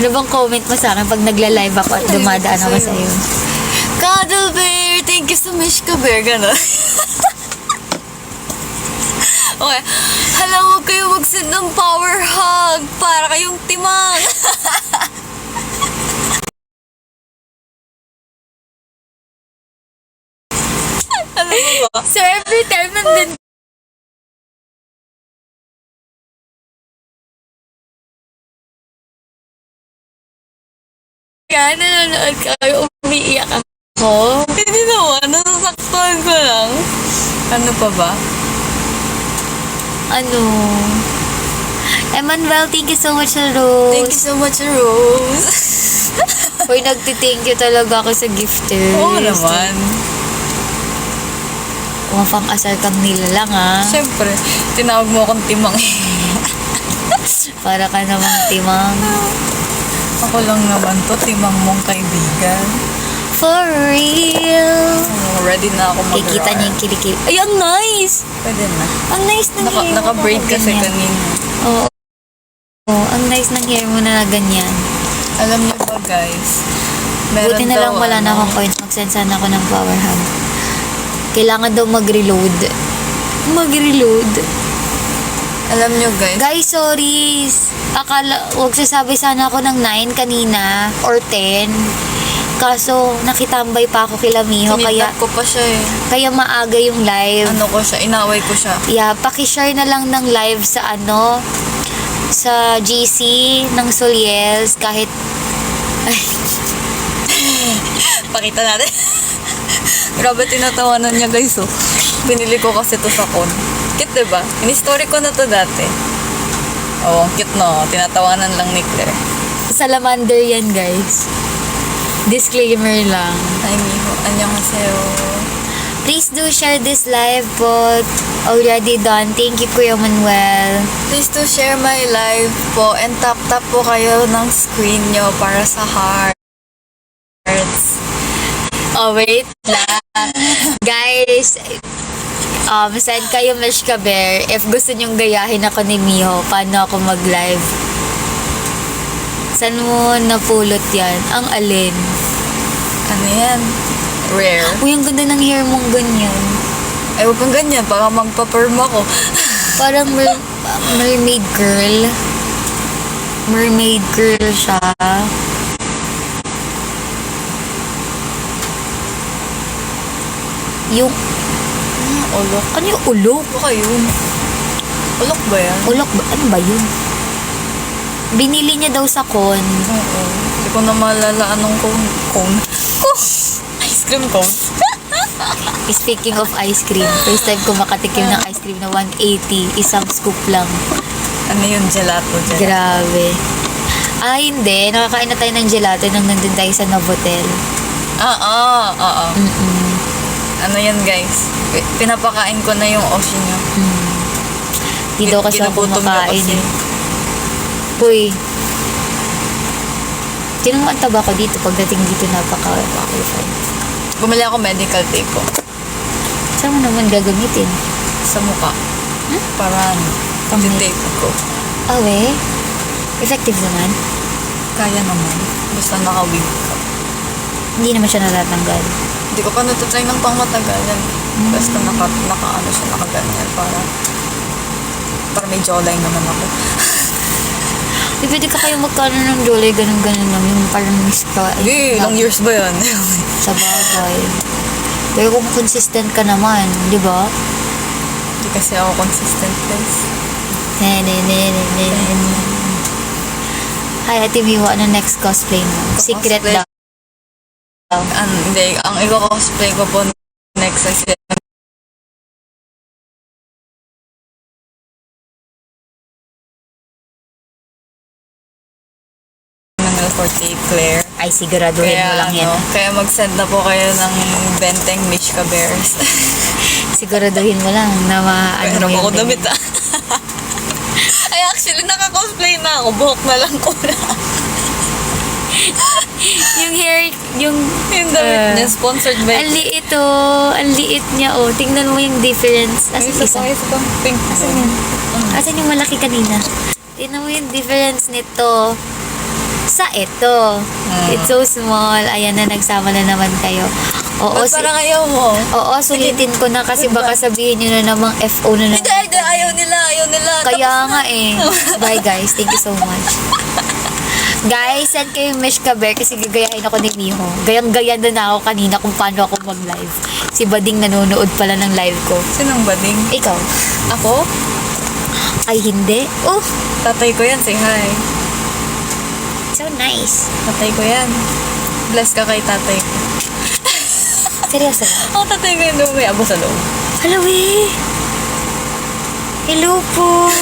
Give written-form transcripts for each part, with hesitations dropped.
Ano bang comment mo sa akin pag nagla-live ako at dumadaan ako sa'yo? Cuddle Bear, thank you so much ka Bear, gano'n. Okay. Hala, huwag kayo mag-send ng power hug para kayong timang. Alam mo ba? So every time nandun ka, nanonood ka, umiiyak ako. Hindi naman, nasasaktuhan ko lang. Ano pa ba? Ano? Emmanuel, thank you so much sa Rose. Thank you so much, Rose. Uy, nagti-thank you talaga ako sa gifters. Oo naman. Umapang-asar kang nilalang, ha? Siyempre, tinawag mo akong timang. Para ka namang timang. Ako lang naman to, timang mong kaibigan. For real. Ready na ako mag-roar. Kikita niya yung kilikili. Ay, ang nice! Pwede na. Ang nice ng hair mo. Naka-braid na kasi ganyan. kanina. Oo. Oo, ang nice ng hair mo na ganyan. Alam niyo ba guys, meron Buti na lang wala na akong coins. Mag-send sana ako ng power hug. Kailangan daw mag-reload. Mag-reload. Alam niyo guys, Guys, sorry. Huwag sasabi sana ako ng 9 kanina or 10. Kaso, nakitambay pa ako kila Miho. tinitap ko pa siya eh. Kaya maaga yung live. Ano ko siya, inaway ko siya. Yeah, pakishare na lang ng live sa sa GC ng Soliels kahit Pakita natin. Grabe tinatawanan niya guys oh. Binili ko kasi to sa con. Cute diba? In-story ko na to dati. Oh, ang cute no. Tinatawanan lang ni Claire. salamander yan, guys. Disclaimer lang. Ay, Miho. Annyeonghaseyo. Please do share this live po. Already done. Thank you, Kuya Manuel. Please to share my live po and tap po kayo ng screen nyo para sa hearts. Oh, wait lang. Guys, send kayo Mesh ka Bear if gusto nyong gayahin ako ni Miho. Paano ako mag-live? Saan mo napulot yan? Ang alin? Ano yan? Rare. Uy, ang ganda ng hair mong ganyan. Ay, huwag kang ganyan. Baka magpa-perm ako. Parang mermaid girl. Mermaid girl siya. Yung, Ulok. ano yung ulok? Baka yun. Ulok ba yan? Ulok ba? Ano ba yun? Binili niya daw sa con. Oo. Hindi ko na maalala anong cone. Ice cream cone. Speaking of ice cream, first time ko makatikim ng ice cream na 180. Isang scoop lang. Ano yun? Gelato. Grabe. Ah, hindi. Nakakain na tayo ng gelato nang nandun tayo sa Novotel. Oo. Mm-mm. Ano yan guys? Pinapakain ko na yung oshi nyo. Di daw kasi ako Ginugutom niyo kumakain kasi. eh. Uy. Tinong ang taba ko dito pagdating dito napaka-qualified. Bumili ako medical tape ko. Saan mo naman gagamitin? Sa mukha. Para Pang- tape ko. Awe? Effective naman. Kaya naman. Basta naka-wig ka. Hindi naman siya natatanggal. Hindi ko pa natatry ng pangmatagalan. Basta naka-ano siya, nakaganyan. Para may jawline naman ako. Di pwede ka kayo magkano ng jolly, ganun-ganun lang. Yung parang miss ka. Hindi, ilang years ba yan? Sa bagay. Pero kung consistent ka naman, di ba? Hindi kasi ako consistent guys. Hi, Ate Miwa, ano next cosplay mo? Secret Cosplay? daw. Hindi, ang i-cosplay ko po next is Manila 48 Claire. Ay, siguraduhin mo lang yan. Kaya mag-send na po kayo ng Benteng Mishka Bears. Siguraduhin mo lang na Pero mo ako yung damit ah. Ay, actually, naka-cosplay na ako. Buhok na lang ko na. yung hair, yung Yung damit niya, sponsored by... ang liit oh. Ang liit niya oh. Tingnan mo yung difference. Asan isa? Isa pink. Asan yun? Asan yung malaki kanina? Tingnan mo yung difference nito. sa ito. It's so small. Ayan na, nagsama na naman kayo. Oo, Ba't parang ayaw mo? oo, sulitin ko na kasi baka sabihin nyo na namang FO na naman. Hindi, ayaw nila. Kaya nga eh. Bye guys. Thank you so much. Guys, send kayo yung Mesh Kaber kasi gagayahin ako ni Miho. Gayang-gaya na ako kanina kung paano ako mag-live. Si Bading nanonood pala ng live ko. Sinong bading? Ikaw? Ako? Ay, hindi. Oh, Tatay ko yan, say hi. so nice. Tatay ko yan. Bless ka kay tatay ko. Seryoso. Ako tatay ko yung may abo sa loob. Hello eh. Hello po.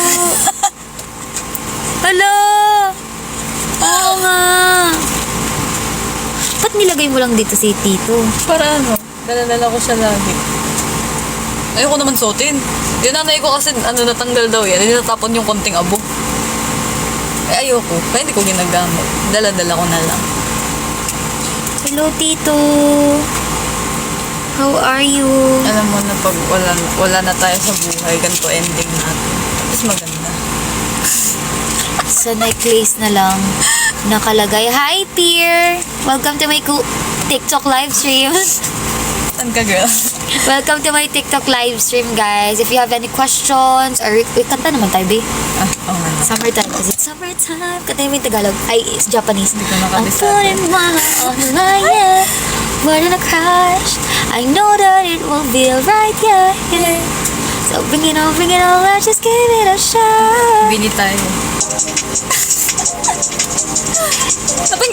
Hello. Oo nga. Ba't nilagay mo lang dito si Tito? Para ano, dala-dala ko siya lagi. Ayoko naman suotin. Yung nanay ko kasi natanggal daw yan. Natapon yung konting abo. Eh ayoko. Kaya hindi ko ginagamit. Dala-dala ko na lang. Hello, Tito. How are you? Alam mo na pag wala na tayo sa buhay, ganito ending natin. Tapos maganda. Sa necklace na lang nakalagay, "Hi, Peer! Welcome to my TikTok live stream." Saan ka, girl? Welcome to my TikTok live stream, guys. If you have any questions or kanta naman tayo, babe. Oo nga. Summertime. Is it summertime? Kanta mo yung Tagalog. Ay, it's Japanese. Hindi ko I'm nakabisado. putting my heart on the line, yeah. More than a crush. I know that it will be alright, yeah, yeah. So bring it on, let's just give it a shot. Bini tayo.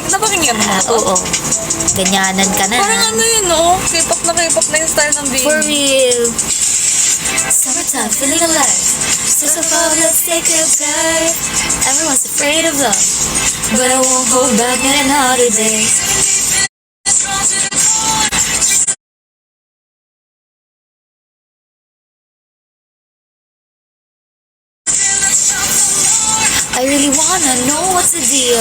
Napakinggan mo na to? Oo. Ganyanan ka na. Parang ano yun, no? K-pop na yung style ng Bini. For real. Summertime, feeling alive. So far, let's take a dive. Everyone's afraid of love, but I won't hold back not another day. I really wanna know what's the deal.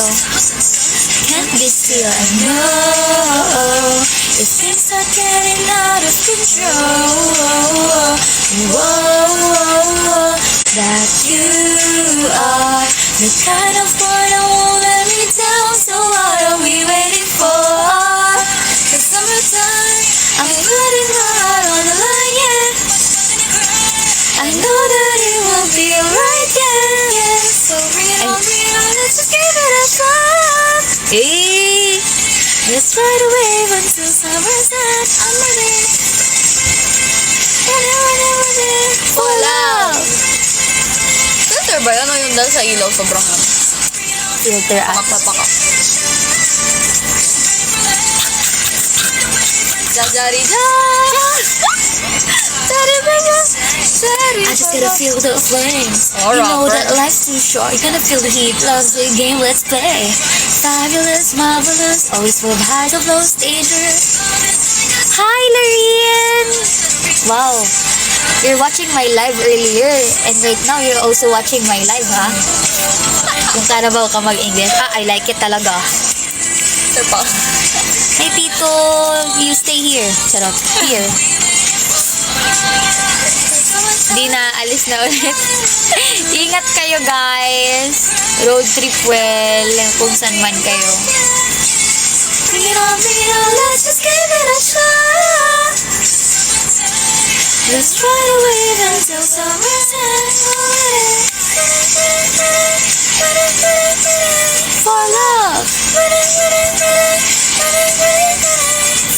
Can't be still. I know if things are getting out of control. Whoa, that you are the kind of boy that won't let me down. So what are we waiting for? The summertime, I'm putting my heart on the line, yeah. I know that it will be alright, yeah. So bring it on, let's just give it a shot. Hey, let's ride a wave until summer's done. I'm ready. For love. Filter ba yan? O yung dahil sa ilaw, sobrang ano? Filter at Makapapaka. Jajari I just gotta feel the flames. All You know right, that life's too short. You're gonna feel the heat. Love's the game. Let's play. Fabulous, marvelous. Always full of highs of lows, dangerous. Hi, Larian. Wow. You're watching my live earlier. And right now, you're also watching my live, ha? Kung karabaw ka mag-English. I like it talaga. Sir pa. Hey, Tito. You stay here. Charot. Here. Di na, alis na ulit. Ingat kayo, guys. Road trip well. Kung saan man kayo. Bring it on, let's just give it a shot. Let's try to wave until summer's end. For love.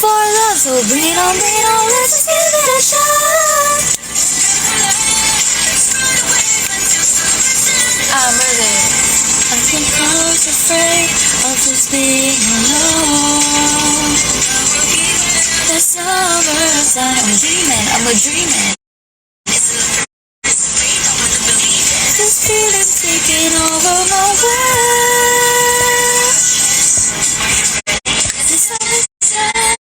For love, so bring it on, let's just give it a shot. I'm ready. I'm sometimes afraid of just being alone. The summertime, I'm a dreaming. This feeling taking over my world. The summertime.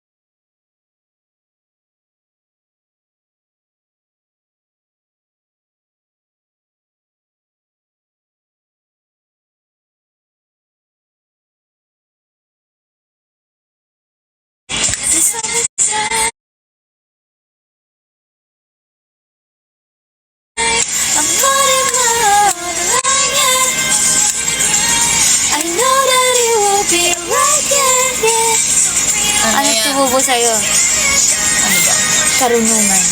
The summertime. tububo sa'yo. Ano ba? Karunungan.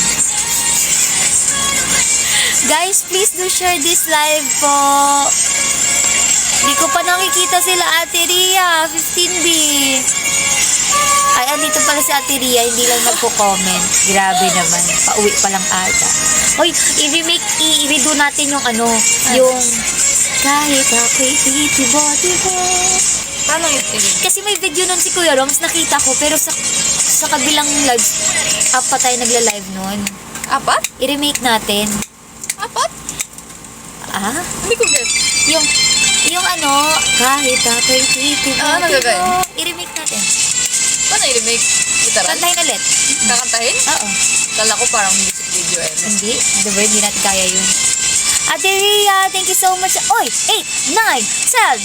Guys, please do share this live po. Hindi ko pa nakikita sila Ate Ria, 15B. Ay, andito pala si Ate Ria, hindi lang nagko-comment. Grabe naman, pauwi pa lang ata. Hoy, i-redo natin yung yung kahit ako'y titibo-tibo. Paano yung tingin? Kasi may video nun si Kuya Roms, nakita ko, pero sa kabilang live, pa tayo nagla-live nun. Apat? I-remake natin. Apat? Ah? Hindi ko get. Yung kahit ako'y titibo-tibo. Ano gagawin? I-remake natin. Paano i-remake? Literal? Kantahin ulit. Kakantahin? Oo. Kala ko parang music video eh. Hindi. Diba, hindi natin kaya yun. Ate Ria, thank you so much. Oy, 8, 9, 10.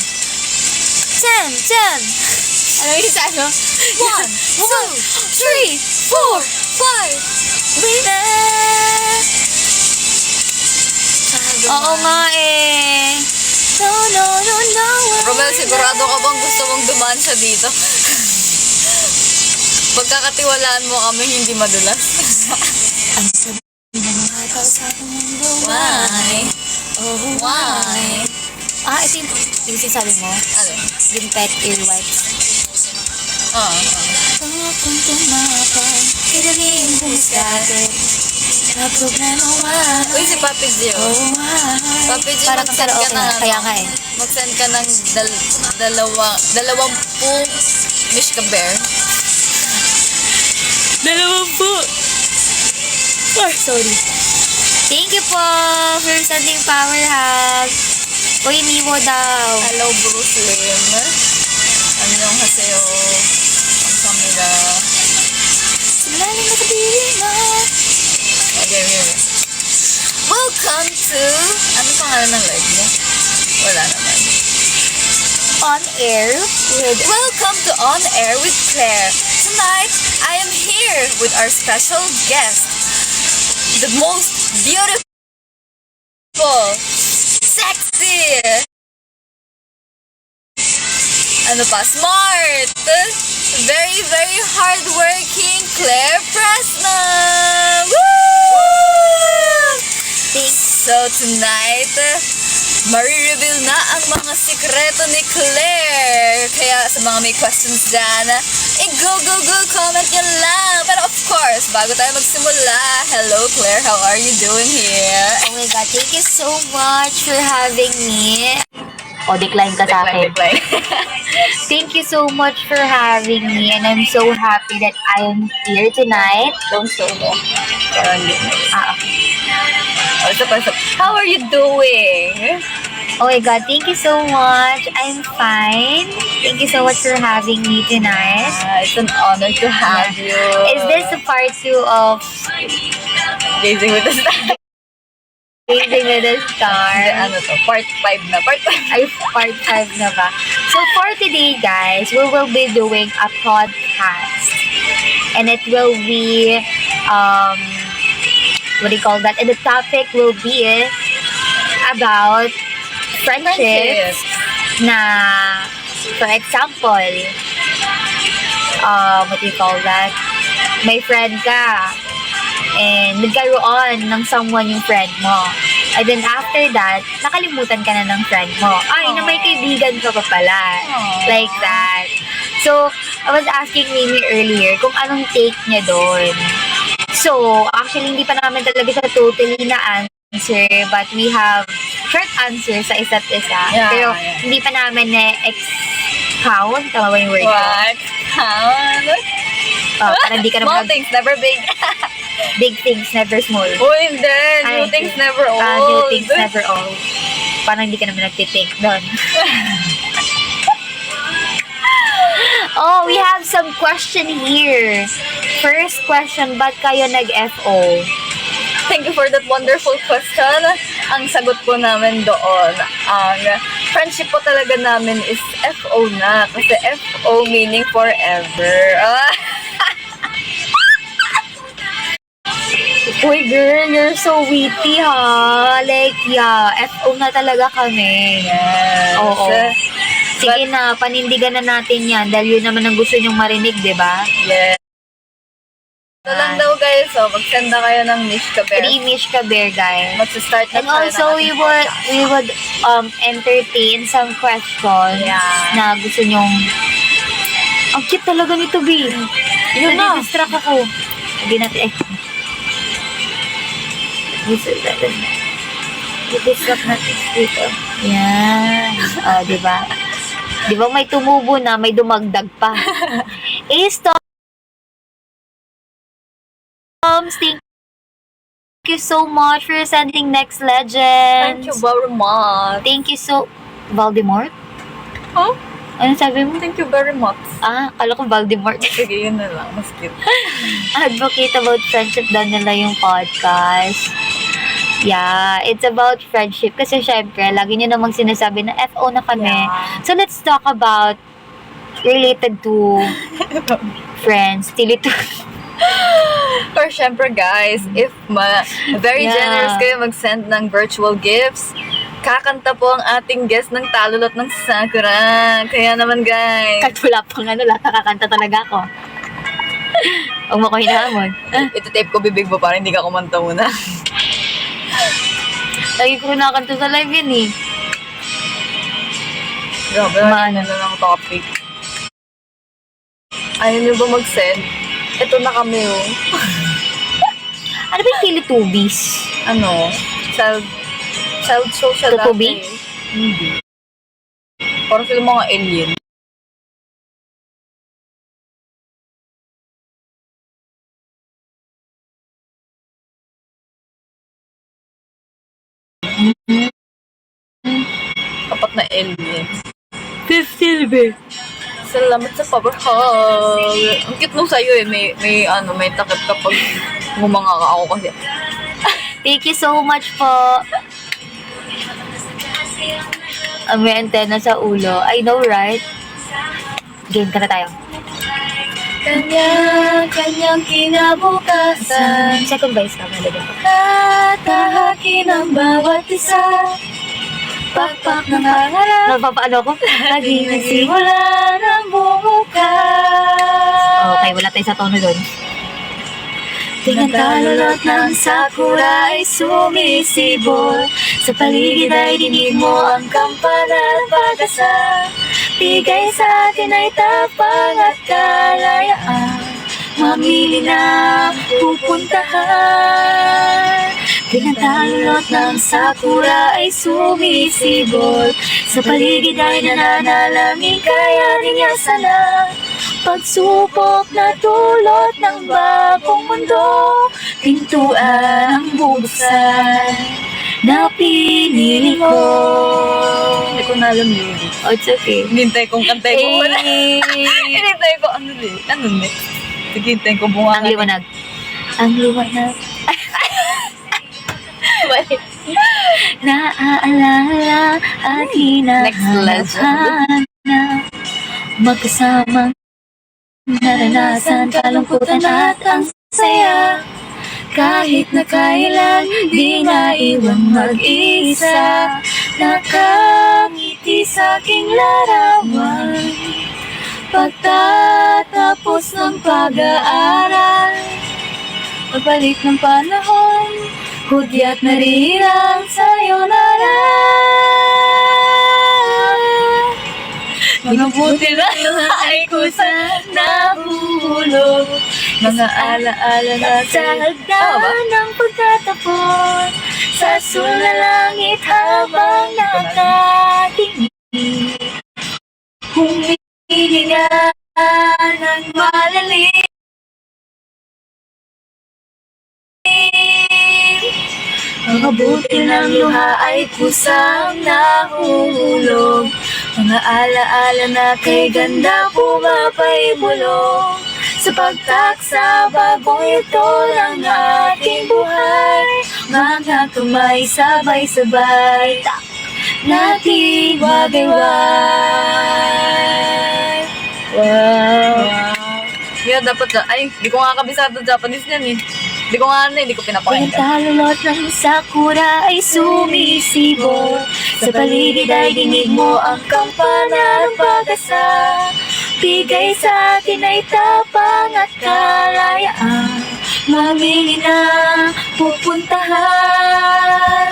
10. Ano yung isa, 1, 2, 3, 4, 5. Winner! Oo nga eh. No. Romel, sigurado ka bang gusto mong dumaan siya dito? Pagkakatiwalaan mo kami, hindi madulas. Ang sabi na mga tao sa mundo. Why? Oh, Why? Ito yung sinasabi mo. Ano? Yung pet earwax. Kung tumapa, kailangan bumiskate. Sa problema why? Uy, si Papi Gio. Oh, why? Papi Gio, Parang mag-send ka karaoke ng na. Kaya nga eh. Mag-send ka ng dalawampung Mishka Bear. 20. Sorry. Thank you po for sending power hug. Uy, Miwo daw. Hello, Bruce Lim. Annyeong haseyo. Kamsahamnida. Simula na nakabili na. Okay. Welcome to... Ano pangalan ng live mo? Wala naman. On air with... Welcome to On Air with Claire. Tonight, I am here with our special guest. The most beautiful, sexy, smart, very, very hardworking Claire Presna. Woo! So tonight, marireveal na ang mga sikreto ni Claire. Kaya sa mga may questions dyan, go comment nyo lang. Pero of course, bago tayo magsimula, hello Claire, how are you doing here? Oh my God, thank you so much for having me. Decline ka sa akin. Decline. Thank you so much for having me, and I'm so happy that I am here tonight. Don't show mo. Parang yun. Okay. How are you doing? Oh my God, thank you so much. I'm fine. Thank you so much for having me tonight. It's an honor to have you. Is this a part 2 of Gazing with the Stars? Gazing with the Stars? Ano to? Part 5 na. Part 5. Ay, part 5 na ba? So for today, guys, we will be doing a podcast. And it will be, what do you call that? And the topic will be about friendships na, for example, what do you call that? May friend ka and nagkaroon ng someone yung friend mo. And then after that, nakalimutan ka na ng friend mo. Ay, na may kaibigan ka pa pala. Like that. So, I was asking Mimi earlier kung anong take niya doon. So, actually, hindi pa namin talaga siya totally na answer, but we have short answer sa isa't isa. Yeah, Pero, yeah. hindi pa namin na-count. Tama ba yung word ko? What? Count? Parang hindi ka Small naman things, never big. big things, never small. Oh, hindi. New Ay, things never old. New things never old. Parang hindi ka naman nagtitink doon. Oh, we have some question here. First question, ba't kayo nag-FO? Thank you for that wonderful question. Ang sagot po namin doon, ang friendship po talaga namin is FO na. Kasi FO meaning forever. Uy, girl, you're so witty, ha? Like, yeah, FO na talaga kami. Yes. Oo. Sige na, panindigan na natin yan dahil yun naman ang gusto nyong marinig, di ba? Yes. Ito lang daw guys, so mag-send na kayo ng Mishka Bear. 3 Mishka Bear, guys. Mag-start na And also, we would entertain some questions Yeah. na gusto nyong... Ang cute talaga nito, B. Yun na. Nadi-distract ako. Hindi natin, i-distract natin dito. Yan. O, diba? Diba may tumubo na, may dumagdag pa. Toms, thank you so much for sending Next Legend. Thank you very much. Thank you so... Voldemort? Huh? Ano sabi mo? Thank you very much. Kala ko Voldemort. Sige, yun na lang. Mas cute. Advocate about friendship daw nila yung podcast. Yeah, it's about friendship. Kasi syempre, lagi nyo namang sinasabi na FO na kami. Yeah. So, let's talk about related to friends. Or syempre guys, if very Yeah. generous kayo mag-send ng virtual gifts, kakanta po ang ating guest ng Talulot ng Sakura. Kaya naman guys, Kahit wala pang lahat nakakanta talaga ako. Huwag mo ko hinahamon. ito tape ko bibig mo para hindi ka kumanta muna. Lagi ko nakakanta sa live yun eh. Grabe, ano na lang topic. Ayaw nyo ba mag-send? Ito na kami oh. Ano ba yung Teletubbies? Ano? Child social Tutubi? dati. Hindi. Parang sila mga alien. Kapat na aliens. 15 ba? Salamat sa power hug. Ang cute nung sa'yo eh. May takip kapag ngumanga ka ako kasi. Thank you so much po. May antena sa ulo. I know, right? Game ka na tayo. Kanya-kanyang kinabukasan. Second voice ka, malagyan ko. Tatahakin ang bawat isa. Pakpak ng hangarap. Napapaano ko? Lagi nagsimula ng bumukas. Okay, wala tayo sa tono doon. Tinatalulot ng sakura ay sumisibol. Sa paligid ay dinig mo ang kampana at pag-asa. Bigay sa atin ay tapang at kalayaan. Mamili na pupuntahan. Tinatalulot ng sakura ay sumisibol. Sa paligid ay nananalangin kaya niya sana. Pagsubok na dulot ng bagong mundo, pintuan ang bubuksan na pinili ko. Hindi ko na alam yun. Oh, it's okay. Hinintay kong kantay ko wala. Eh, Hinintay ko ano next? Sige, hinintay ko bunga. ang liwanag. Ang liwanag. Naaalala at Next legend. hinahanap magkasamang naranasan, kalungkutan at ang saya. Kahit na kailan di naiwang mag-isa, nakangiti sa aking larawan. Pagtatapos ng pag-aaral, pagbalik ng panahon, hudyat na rin ang sayonara. Mga buti na ay kusang nahuhulog, mga alaala na sa hagdan ng pagtatapos, sa sulalangit habang nakatingin. Humihinga ng malalim, mga buti ng luha ay kusang nahuhulog, mga alaala na kay ganda pumapaibulong. Sa pagtaksa bagong ito ng ating buhay, mga kamay sabay-sabay nating wagayway. Wow. Yeah, dapat ay, di ko nga kabisado Japanese niyan eh. Hindi ko nga hindi ko pinapakinggan. Talulot ng sakura ay sumisibo. Sa paligid ay dinig mo ang kampana ng pag-asa. Bigay sa atin ay tapang at kalayaan. Mamili na pupuntahan.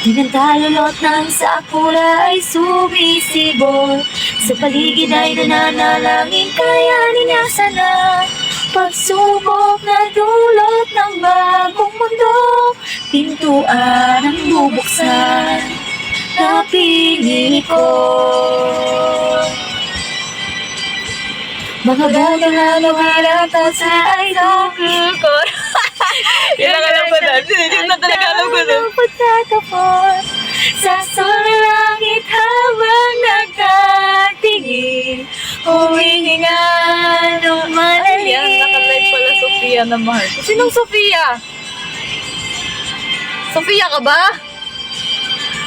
Tinantalulot ng sakura ay sumisibol. Sa paligid ay nananalangin, kayanin niya sana. Pagsubok na dulot ng bagong mundo, pintuan ang bubuksan, napili ko. Mga buto na lumalapot sa idol ko. Kailangan ko na. Sinigil na talaga alam ko na. Pagtatapos sa langit habang nagkatingin, humihinga ng malalim. Yan, nakalive pala Sofia na mahal. Sinong Sofia? Sofia ka ba?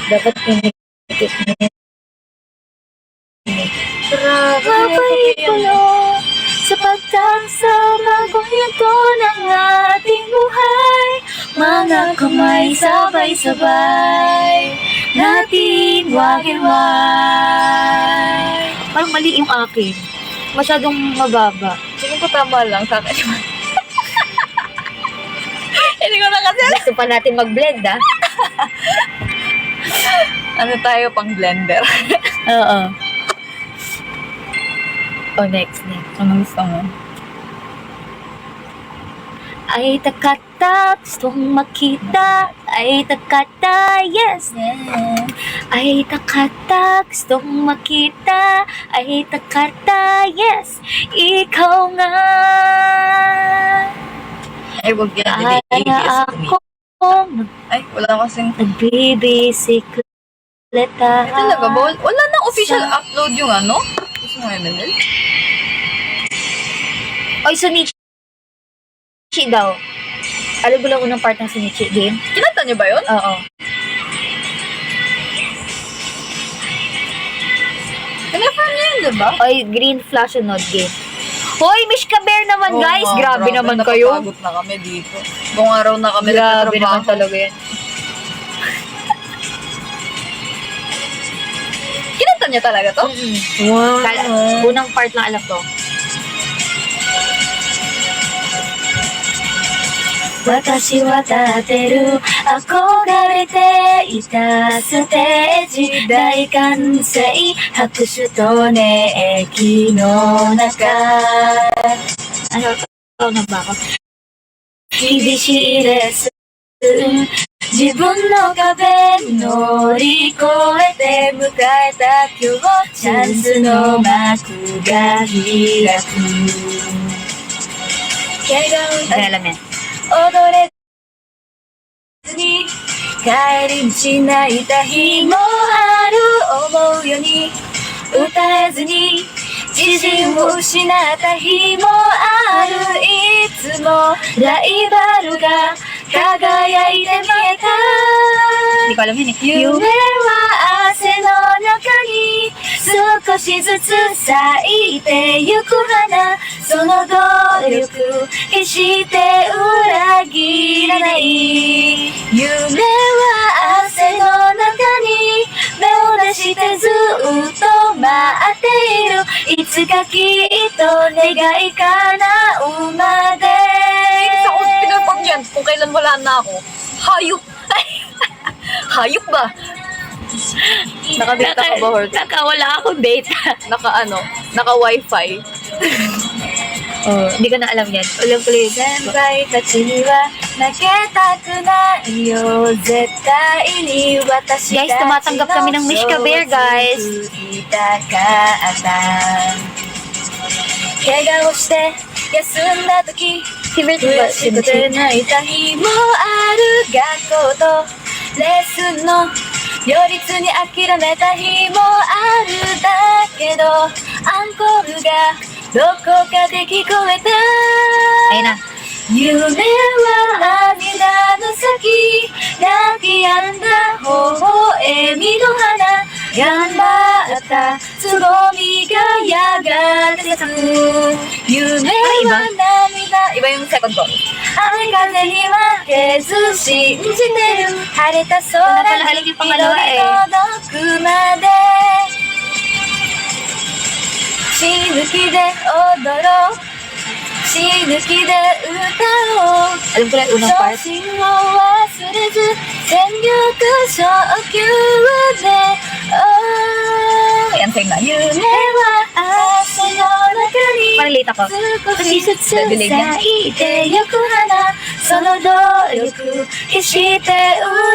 Dapat pinikit niya. Grabe. Mapaikulo sa pagtansang ito ng ating buhay. Mga kamay sabay-sabay natin wag-iway. Parang mali yung akin. Masyadong mababa. Tingin ko tama lang sa akin. Hindi ko na kasi alam. Gusto pa natin mag-blend, ah. Ano tayo pang blender? Oo. Oh, next. Anong gusto mo? Ay takata, gustong makita. Ay takata, yes. Ay takata, gustong makita. Ay takata, yes. Ikaw nga. Ay, wag yan. Ay ako Ay, wala kasing... nagbibisikleta. Ay, talaga ba? Wala nang official upload yung ano? Gusto mo, MNL? Oy, Sunichi daw. Alam mo lang unang part ng Sunichi game? Kinanta niyo ba yun? Oo. Kinafan niya yun, diba? Oy, green flash and node game. Hoy, Mishka Bear naman, guys. Grabe naman kayo. Napapagod na kami dito. Buong araw na kami Grabe nagtatrabaho. naman talaga yan. Kinanta niya talaga to? Wow. Unang part lang alam ko. Watashi wa tateru, akogarete ita stage, daikansei, hakushu to neki no naka. Ano? Na ba ako? Hibishii desu. 自分の壁乗り越えて迎えた今日、チャンスの幕が開く。怪我をalam yan. 踊れずに帰り道泣いた日もある思うように歌えずに自信を失った日もあるいつもライバルが輝いて見えた Hindi ko alam yun eh. 夢は汗の中に少しずつ咲いてゆく花その努力決して裏切らない夢は汗の中に目を出してずっと待っているいつかきっと願い叶うまで Sa hospital pag yan, kung kailan wala na ako. Hayop! Hayop ba? Naka-data ka ba, Hort? Wala akong data. Naka-wifi. Oh, hindi ko na alam yan. Ulang ko lang. Senpai tachi ni wa naketaku nai yo zettai ni watashi guys, tumatanggap kami ng Mishka Bear, guys. Kega wo shite yasunda toki 仕事で泣いた日もある学校とレッスンの両立に諦めた日もあるだけどアンコールがどこかで聞こえた夢は涙の先泣き止んだ微笑みの花頑張ったつぼみがやがて咲く夢は涙 Iba yung second chorus. 雨風に負けず信じてる晴れた空に祈り届くまで死ぬ気で踊ろう死ぬ気で歌おう Alam ko lang yung unang part. 初心を忘れず全力昇級で Ayan, same na. 夢は汗の中に Malilate ako. 少しずつ咲いてゆく花その努力決して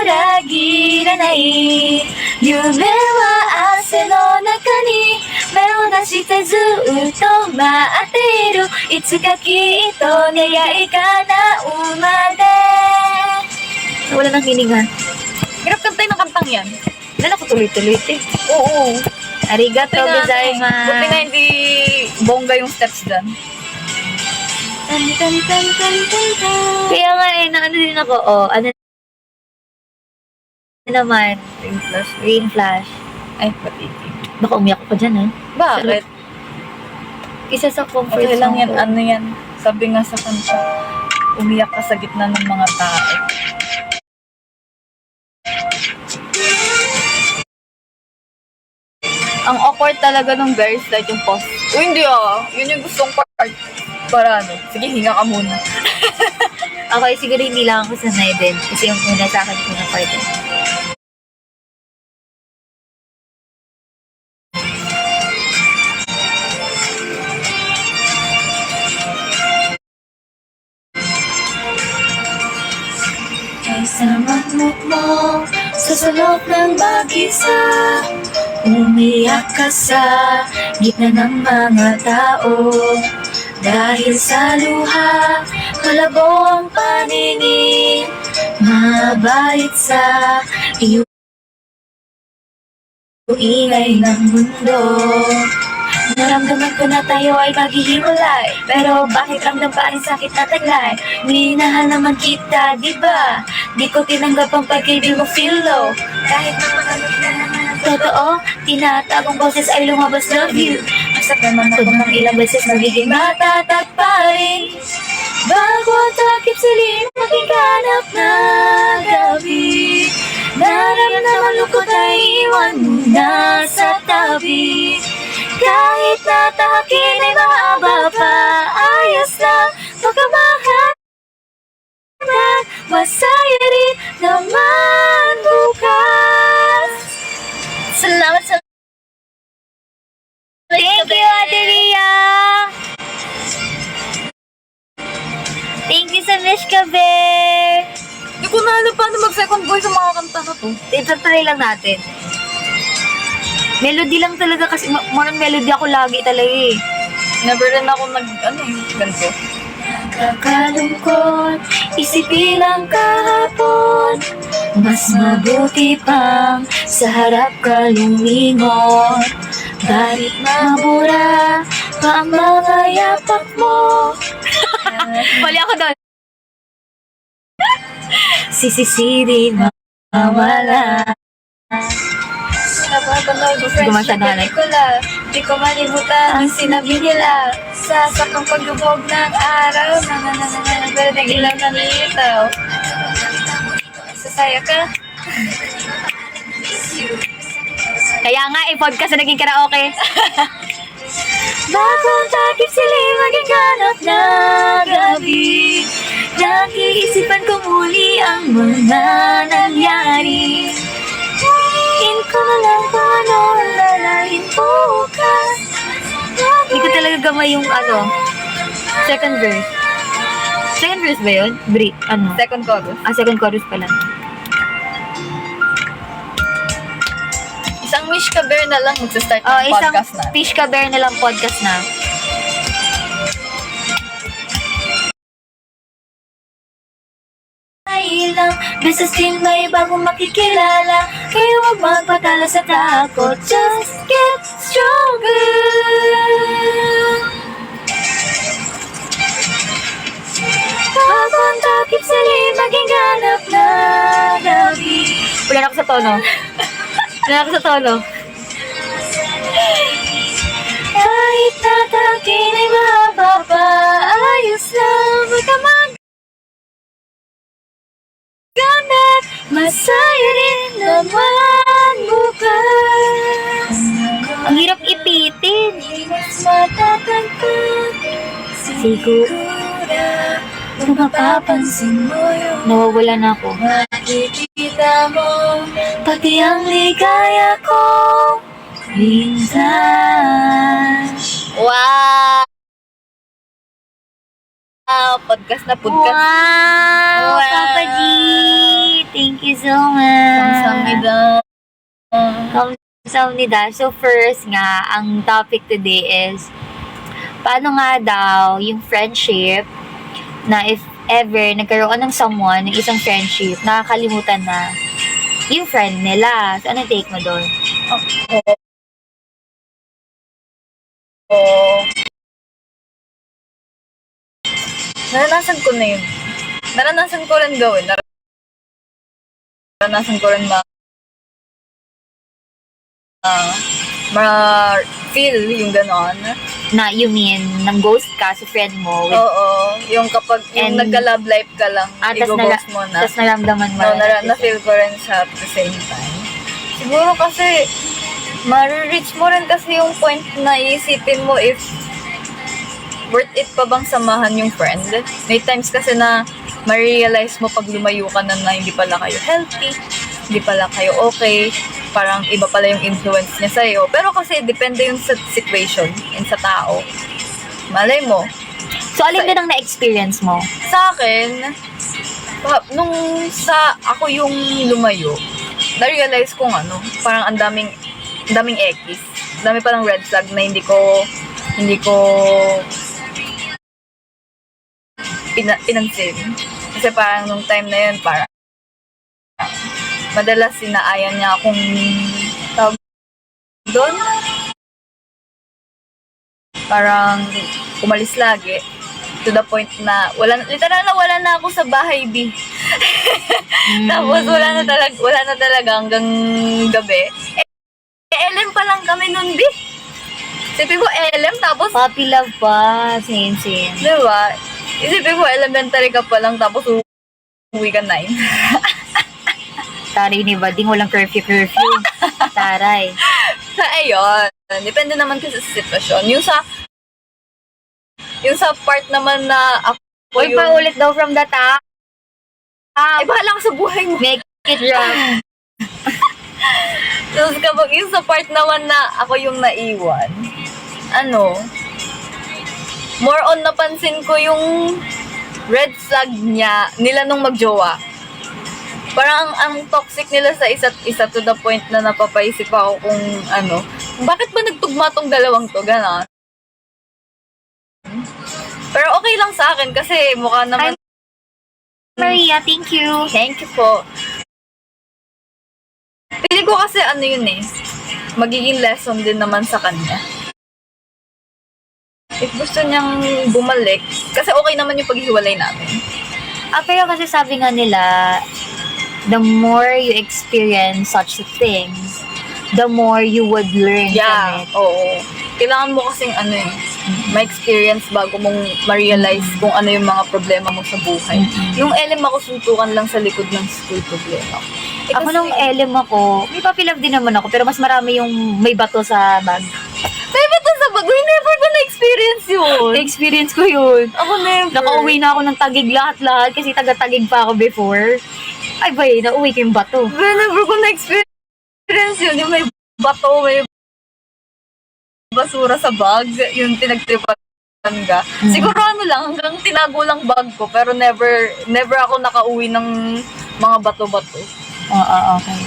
裏切らない夢は汗の中に目を出してずっと待っているいつかきっと願い叶うまで Wala nang hininga. Hirap kantay ng kantang yan. Wala ko tuloy-tuloy ito Oo. Arigato Buti na gozaimasu hindi bongga yung steps dyan. Kaya nga naano din ako, ano naman, green flash. Ay, patiti. Baka umiyak ko pa dyan, ha? Bakit? Isa sa comfort Okay lang song yan, ko. ano yan. Sabi nga sa kanta, umiyak ka sa gitna ng mga tao. Ang awkward talaga nung girls, like yung pause. Uy, hindi yun yung gustong part. Para ano, sige, hinga ka muna. Okay, siguro hindi lang ako sanay din. Kasi yung una sa akin, yung part. Sa magmuk mo, sa sulok ng mag-isa Umiyak ka sa gitna ng mga tao Dahil sa luha, malabo ang paningin Mabait sa iyong ingay ng mundo Naramdaman ko na tayo ay maghihiwalay Pero bakit ramdam pa ang sakit na taglay Minahal naman kita, di ba? Di ko tinanggap ang pag-ibig mo feel low Kahit mapakalit na naman ang totoo Tinatagong boses ay lumabas love you Masak naman ako ng ilang beses Magiging matatag pa rin Bago ang takip silim Maging ganap na gabi Naramdaman lungkot ay iwan mo na sa tabi kahit natahakin ay mahaba pa Ayos lang pagkamahal na Masaya rin naman bukas Salamat sa Thank you, Ate Ria! Thank you sa Mishka Bear! Hindi ko na alam paano mag-second voice sa mga kanta na to. Itatry lang natin. Melody lang talaga kasi morang melody ako lagi talaga eh. Never rin ako ganito. Kakalungkot, isipin ang kahapon Mas mabuti pang sa harap ka lumingon Bakit mabura pa ang mga yapak mo Mali ako doon Sisisirin mawala Napapanood ko Hindi ko friends sa masyadong pelikula. Di ko malimutan ang sinabi nila. Sa sakang paglubog ng araw. Pero nagilaw na nilitaw. Sasaya ka? Kaya nga podcast na naging karaoke Bago ang takip silim maging ganap na gabi Nakiisipan ko muli ang mga nangyari Tingin ko na lang kung ano ang lalahin bukas Hindi ko talaga gamay yung second verse Second verse ba yun? Second chorus. Second chorus pala Isang wish ka bear na lang magsistart ng isang podcast na. fish ka bear na lang podcast na ilang beses din may bagong makikilala Kaya huwag magpatala sa takot Just get stronger Habang takip silim maging ganap na gabi Wala na ako sa tono Wala na ako sa tono Kahit natakin ay mahaba pa Ayos lang Kung mapapansin mo yung Nawawalan ako. makikita mo, pati ang ligaya ko minsan. Wow! Podcast na podcast. Wow! Wow. Papa G! Thank you so much. Samsamida. Kamsahamnida. So first nga, ang topic today is paano nga daw yung friendship na if ever nagkaroon ng someone, ng isang friendship, nakakalimutan na yung friend nila. So, ano take mo doon? Naranasan ko na yun. Naranasan ko rin gawin. Naranasan ko rin ma-feel yung ganon. Na you mean, nang ghost ka sa friend mo with, Oo. Yung kapag yung And- nagka-love life ka lang, tas i-ghost mo na. tas naramdaman mo No, na- na-feel ko rin siya at the same time. Siguro kasi, ma-reach mo rin kasi yung point na iisipin mo if worth it pa bang samahan yung friend. May times kasi na ma-realize mo pag lumayo ka na hindi pala kayo healthy, hindi pala kayo okay, parang iba pala yung influence niya sa'yo. Pero kasi depende yung sa situation, yung sa tao. Malay mo. So, alin din ang na-experience mo? Sa akin, nung ako yung lumayo, na-realize kong parang ang daming X. Ang dami palang red flag na hindi ko pinansin. Kasi parang nung time na yun, parang madalas sinaayan niya akong tawag doon. Parang umalis lagi. To the point na, literal na wala na ako sa bahay, B. Tapos wala na talaga hanggang gabi. LM pa lang kami nun, B. Isipin ko LM, tapos, Puppy love pa. Same. di ba? Isipin ko elementary ka pa lang, tapos uwi ka 9. Taray ni Bading, walang curfew. Taray. So, ayun. Depende naman kasi sa sitwasyon. Yung sa part naman na ako Uy, paulit daw from the top. Ay, bahala ka sa buhay mo. Make it rough. Tapos kapag yung sa part naman na ako yung naiwan, more on napansin ko yung red flag nila nung magjowa. Parang ang toxic nila sa isa't isa to the point na napapaisip ako kung bakit ba nagtugma tong dalawang to, gano'n. Pero okay lang sa akin kasi mukha naman... Maria, thank you. Thank you po. Pili ko kasi magiging lesson din naman sa kanya. If gusto niyang bumalik, kasi okay naman yung paghihiwalay namin. Pero kasi sabi nga nila, the more you experience such things, the more you would learn from it. Oo. Kailangan mo kasing ma-experience bago mong ma-realize kung ano yung mga problema mo sa buhay. Yung LM ako, suntukan lang sa likod ng school problema. Ako nung LM ako, may puppy love din naman ako, pero mas marami yung may bato sa bag. May ba't sa bag? Never ko na-experience yun. Experience ko yun. Ako never. Nakauwi na ako ng Tagig lahat-lahat kasi taga-Tagig pa ako before. Ay bay, nauwi ko yung bato. Never ko na-experience yun. Yung may bato, may basura sa bag, yung pinagtripan ka. Siguro lang, hanggang tinago lang bag ko, pero never ako nakauwi ng mga bato-bato. Oo, okay.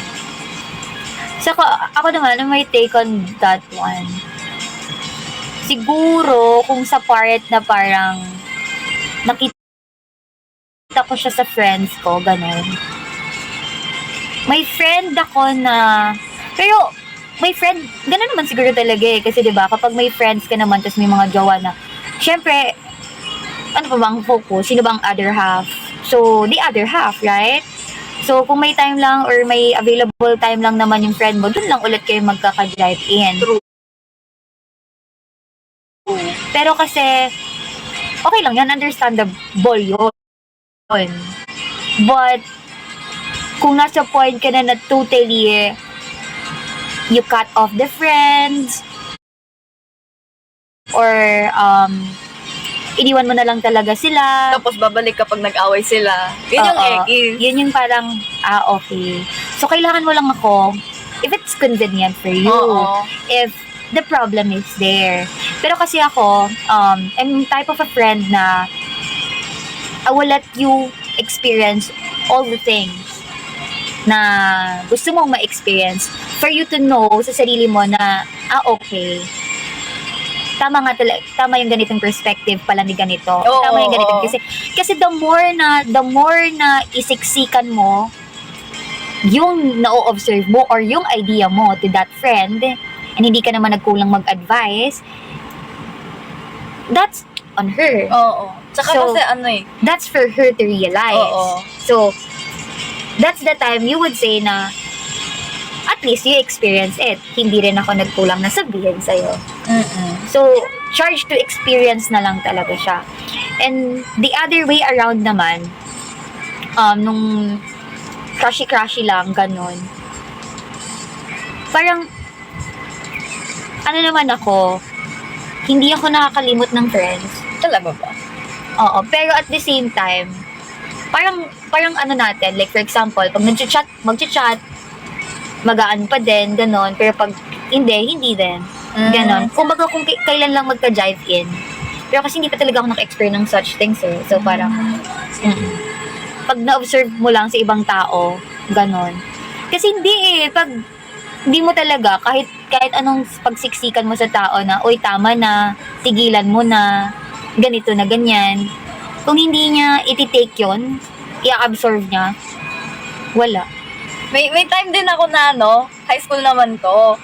So, ako naman, may take on that one. Siguro, kung sa part na parang nakita ko siya sa friends ko, ganun. May friend ako na, pero, may friend, ganun naman siguro talaga kasi 'di ba kapag may friends ka naman tapos may mga jowa na, syempre, ano pa bang focus? Sino bang other half? So, the other half, right? So, kung may time lang or may available time lang naman yung friend mo, dun lang ulit kayo magkaka-drive in. True. Pero kasi, okay lang yan, understandable yun. But, kung nasa point ka na totally you cut off the friends or iniwan mo na lang talaga sila. Tapos babalik kapag nag-away sila. Yun yung Oo. ekis. Yun yung parang, okay. So, kailangan mo lang ako, if it's convenient for you. Oo. If the problem is there. Pero kasi ako, I'm type of a friend na I will let you experience all the things na gusto mong ma-experience for you to know sa sarili mo na, okay, tama yung ganitong perspective pala ni ganito. Oo, Tama yung ganito. oo. Kasi the more na isiksikan mo yung na-observe mo or yung idea mo to that friend, and hindi ka naman nagkulang mag-advise, that's on her. Oo. Tsaka So, kasi That's for her to realize. Oo. So, that's the time you would say na at least you experience it. Hindi rin ako nagkulang na sabihin sa'yo. So, charge to experience na lang talaga siya. And the other way around naman, nung crushy-crushy lang, ganun. Parang, ano naman ako, hindi ako nakakalimot ng friends. Talaga ba? Oo, pero at the same time, parang ano natin, like for example, pag mag-chat, magaan pa din, ganon. Pero pag hindi din. Ganon. Kumbaga kung kailan lang magka-jive in. Pero kasi hindi pa talaga ako naka-experience ng such things eh. So parang, pag na-observe mo lang sa ibang tao, ganon. Kasi hindi eh, pag hindi mo talaga, kahit anong pagsiksikan mo sa tao na, oy tama na, tigilan mo na, ganito na ganyan. Kung hindi niya iti-take yun, i-absorb niya, wala. May time din ako na high school naman to.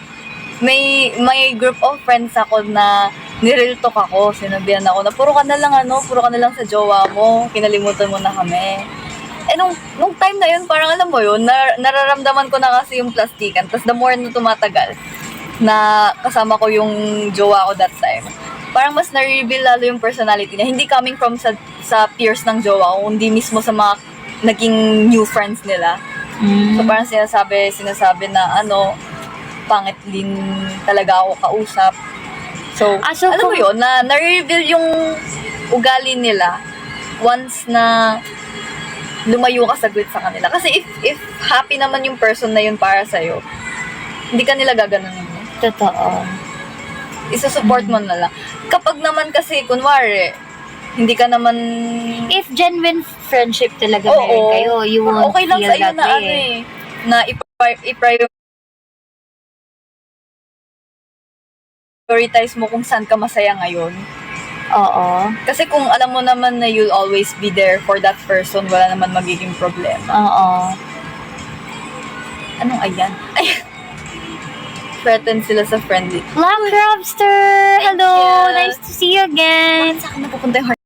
May group of friends ako na nireal talk ako. Sinabihan ako na puro ka na lang sa jowa mo. Kinalimutan mo na kami. Eh nung time na yun, parang alam mo yun, nararamdaman ko na kasi yung plastikan. Tapos the more na tumatagal na kasama ko yung jowa ko that time, parang mas na-reveal lalo yung personality niya. Hindi coming from sa peers ng jowa ko, hindi mismo sa mga naging new friends nila. So parang sinasabi na pangit din talaga ako kausap. So, alam mo yun, na-reveal yung ugali nila once na lumayo ka saglit sa kanila. Kasi if happy naman yung person na yun para sa'yo, hindi ka nila gaganunin mo. Totoo. Isa-support mo na lang. Kapag naman kasi, kunwari, hindi ka naman... If genuine friendship talaga meron kayo, you won't okay lang feel sa'yo that na way. na i-prioritize mo kung saan ka masaya ngayon. Oo. Kasi kung alam mo naman na you'll always be there for that person, wala naman magiging problema. Oo. Anong ayan? Ayan. Threaten sila sa friendly. Black Lobster! Hello! you. Nice to see you again! Saan napupunta yung heart?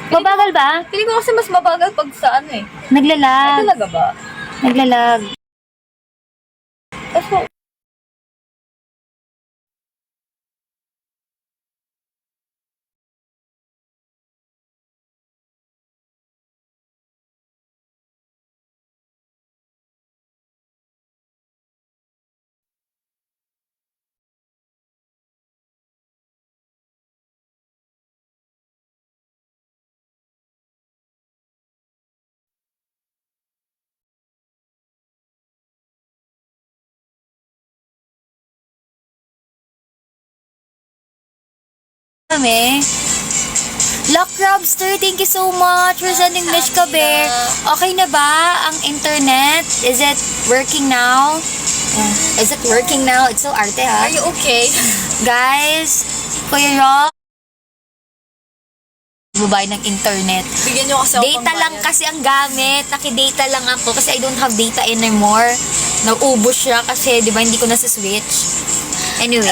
Mabagal ba? Feeling ko kasi mas mabagal pag sa Ay, Naglalag. talaga ba? Naglalag. Kaso, Kami. Lock Lobster, thank you so much for sending Mish Kaber. Okay na ba ang internet? Is it working now? Is it working now? It's so arte ha. are you okay? Guys, Kuya Rock, babae ng internet. Bigyan nyo kasi ako Data lang kasi ang gamit. Naki-data lang ako kasi I don't have data anymore. Naubos siya kasi, di ba, hindi ko nasa-switch. Anyway.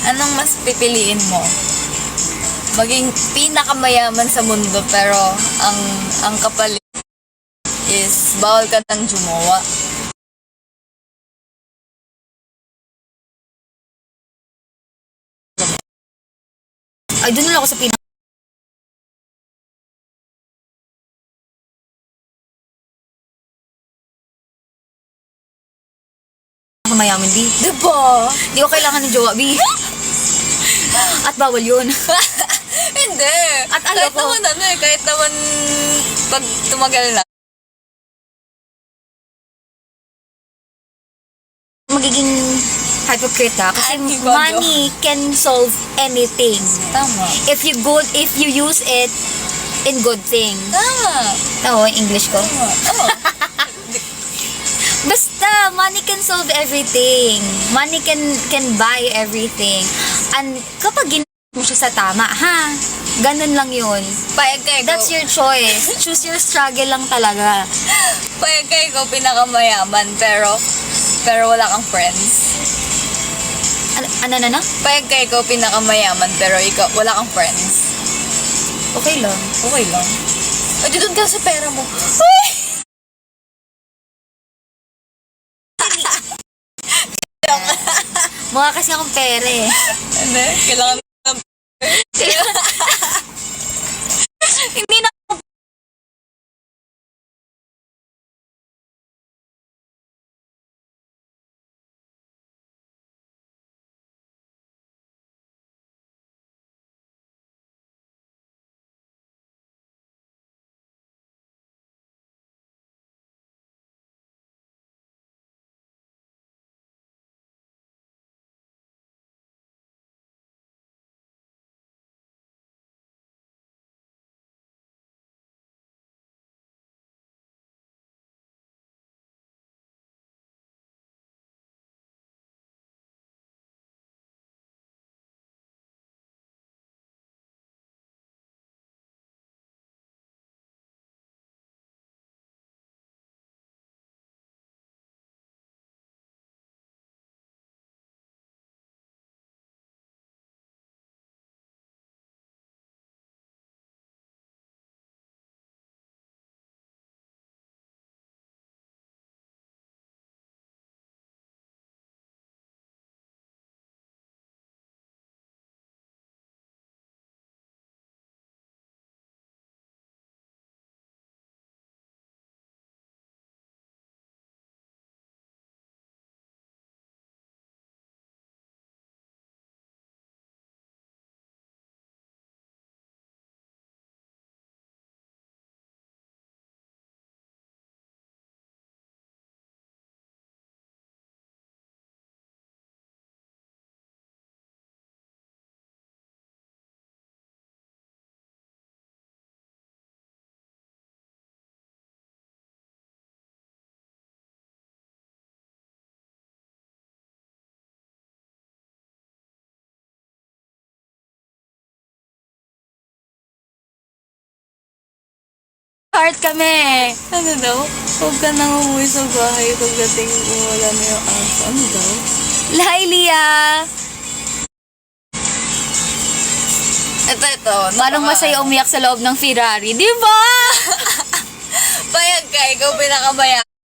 Anong mas pipiliin mo? Maging pinakamayaman sa mundo pero ang kapalit is bawal ka nang jumawa. Ay, doon lang ako sa pinakamayaman, B. Diba? Di ko kailangan ng jowa, B. At bawal yun. Hindi. At kahit ayoko. naman kahit naman pag tumagal na. Magiging hypocrite ka kasi Ay, bago. money can solve anything. Tama. If you use it in good thing. Tama. Oo, English ko. Tama. Oh. Basta, money can solve everything. Money can buy everything. And kapag ginamit mo siya sa tama, ha? Ganun lang yun. Payag ka ikaw. That's your choice. Choose your struggle lang talaga. Payag ka ikaw pinakamayaman pero wala kang friends. Ano? Payag ka ikaw pinakamayaman pero wala kang friends. Okay lang. Okay lang. Ay, doon ka sa pera mo. Uy! Mukha kasi akong pere. Hindi, kailangan ng Hindi na heart kami. Ano daw? Huwag ka nang umuwi sa bahay pagdating mo wala na yung aso. Ano daw? Hi, Leah! Ito. Parang masaya umiyak sa loob ng Ferrari, di ba? Payag ka, ikaw pinakamayaman.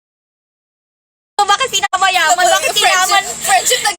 Bakit pinakamayaman? Bakit tinaman? Friendship na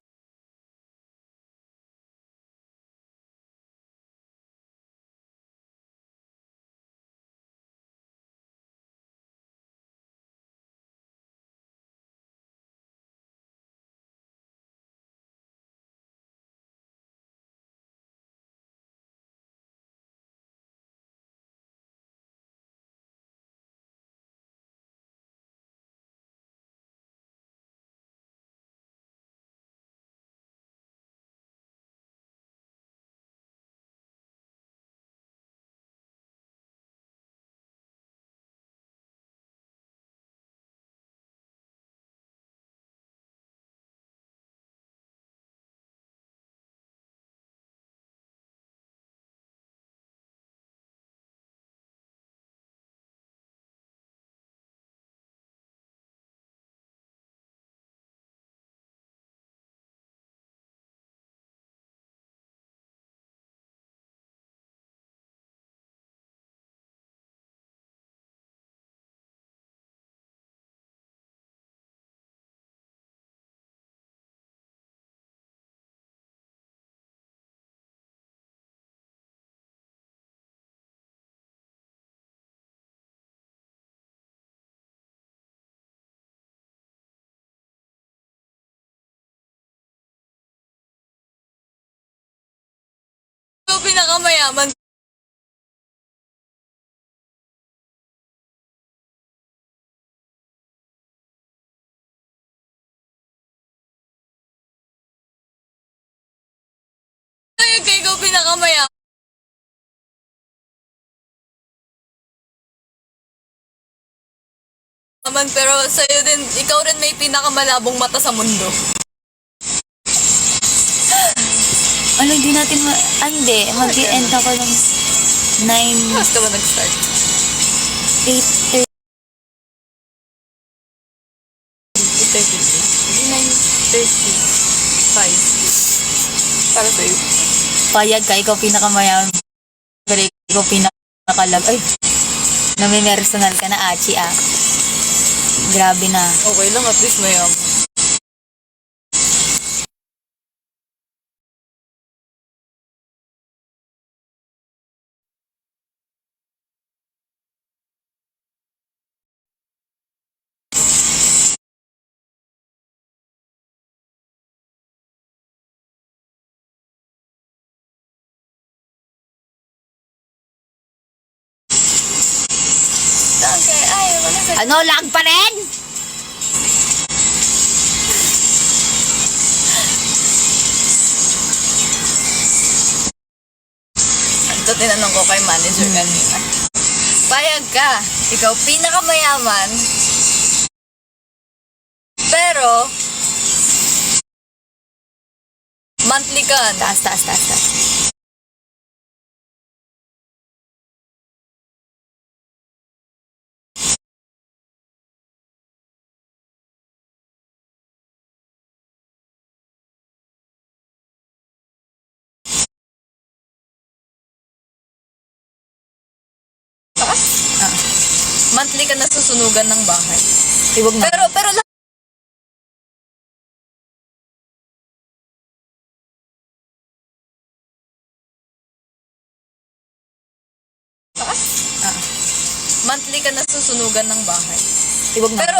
pinakamayaman. Kaya kay ikaw pinakamayaman. Pero sa'yo din, ikaw rin may pinakamalabong mata sa mundo. Ano, hindi natin hindi. Mag-end ako ng 9, Mas ka ba nag-start? 8:30. 9:35. Para sa'yo. Payag ka, ikaw pinakamayaman. Pero ikaw pinakalag. Ay, nami-personal ka na, Achi, ah. Grabe na. Okay lang, at least mayaman. Okay, ay, wala sa... Ano, lag pa rin? Ito tinanong ko kay manager kanina. Payag ka, ikaw pinakamayaman, pero monthly ka. Taas, taas, taas, taas. Monthly ka nasusunugan ng bahay. Iwag na. Pero monthly ka nasusunugan ng bahay. Iwag na. Pero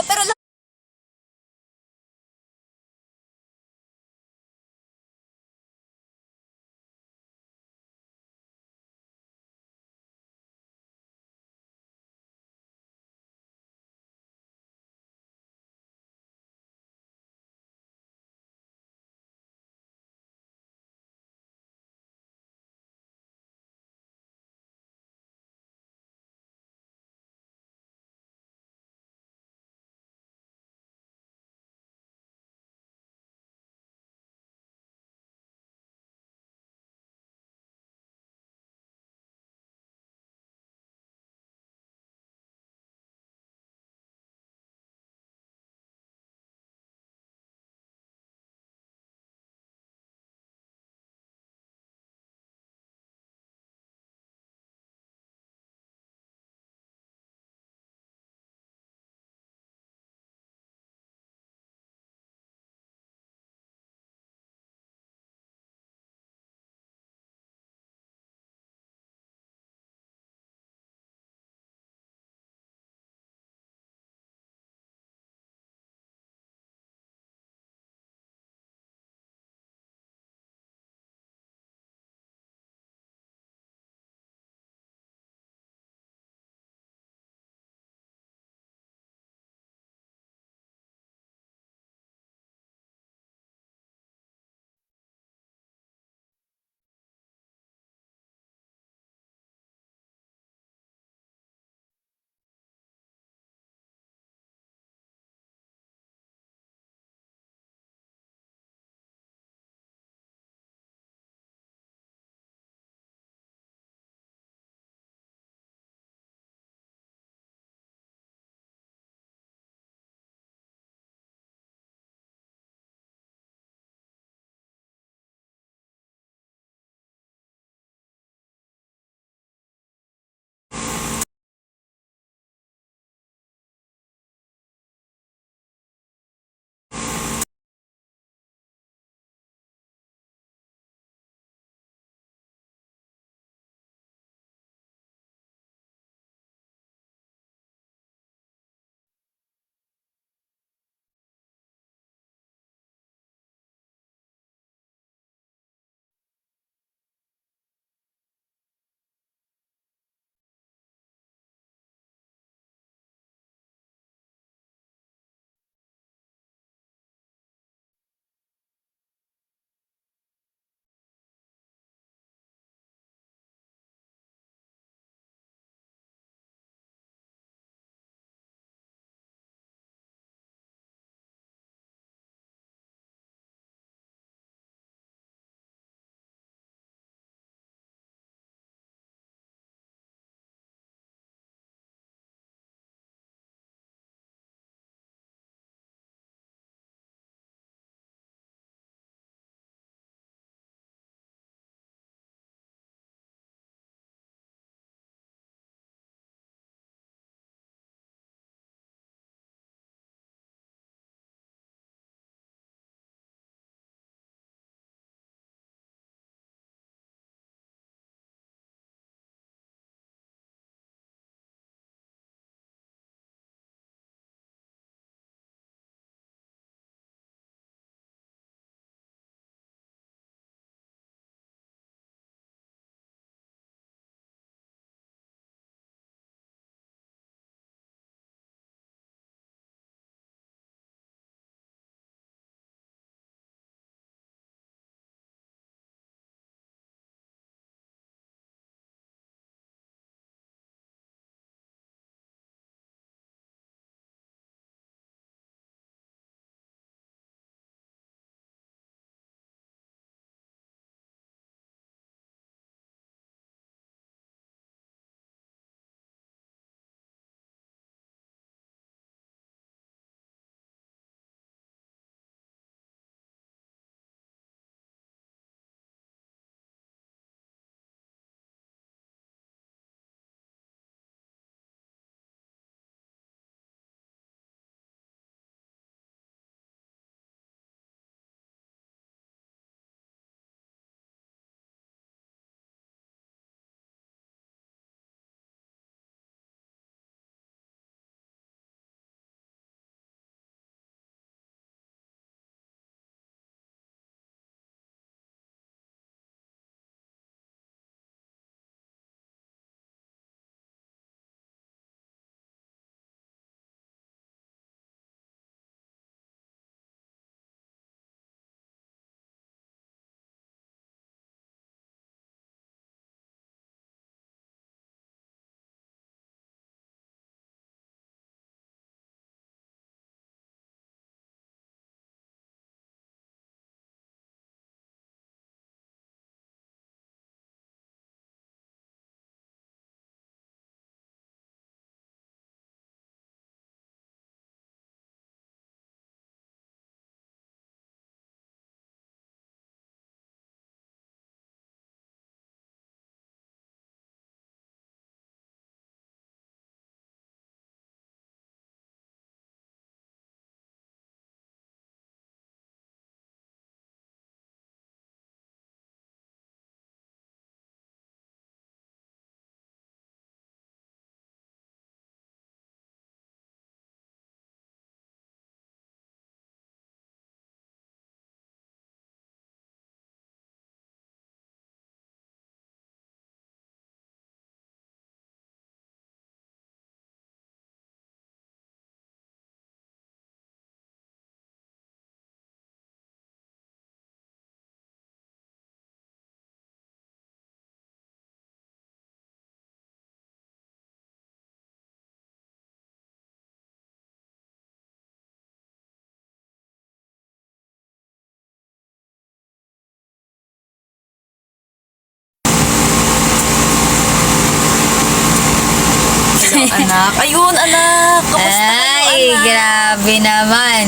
anak. Ayun, anak. Kamusta kayo, Ay, anak? grabe naman.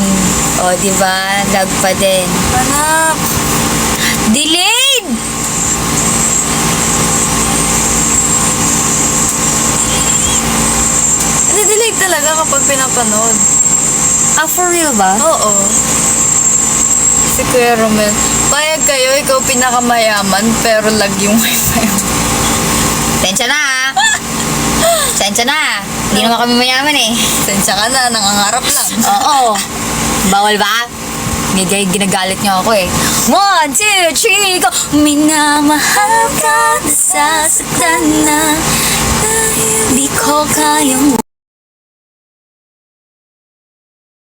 O, di ba? Lag pa din. Anak. Delayed! Nadidilig talaga kapag pinapanood. Ah, for real ba? Oo. Si Kuya Romel, payag kayo, ikaw pinakamayaman, pero lag yung wifi mo. Sensya na ah. Sensya na. Hindi naman kami mayaman eh. Sensya ka na, nangangarap lang. Oo. Bawal ba? Ginagalit niyo ako eh. 1, 2, 3, go! Minamahal ka, nasasaktan na dahil di ko kayang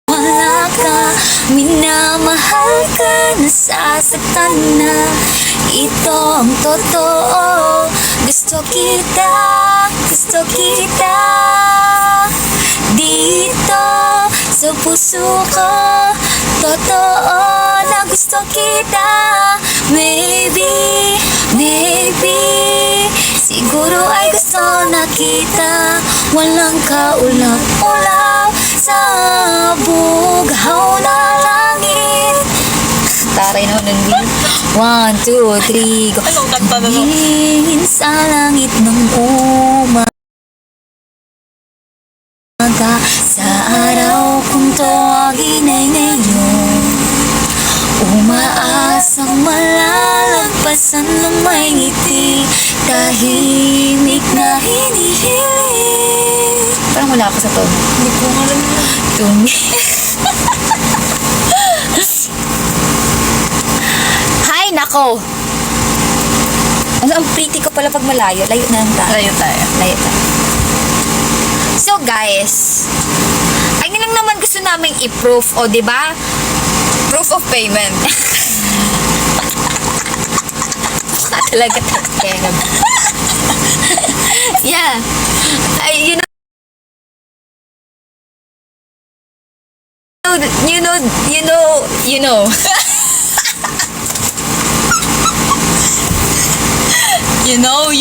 wala ka. Minamahal ka, nasasaktan na. Ito ang totoo. Gusto kita dito sa puso ko. Totoo na gusto kita. Maybe siguro ay gusto na kita. Walang kaulap-ulap sa bugaw na langit. Taray na nun, B. 1, 2, 3, go! Anong kanta na no? Tumingin sa langit ng umaga. Sa araw kong tawagin ay ngayon. Umaasang malalagpasan ng may ngiti. Tahimik na hinihiling. Parang wala ako sa tono. Hindi ko nga alam yun. Hay, nako! Ano, ang pretty ko pala pag malayo. Layo na lang tayo. Layo tayo. Layo tayo. So guys, ayun lang naman gusto naming i-proof, o di ba? Proof of payment. Talaga pera. Yeah. Ay, you know,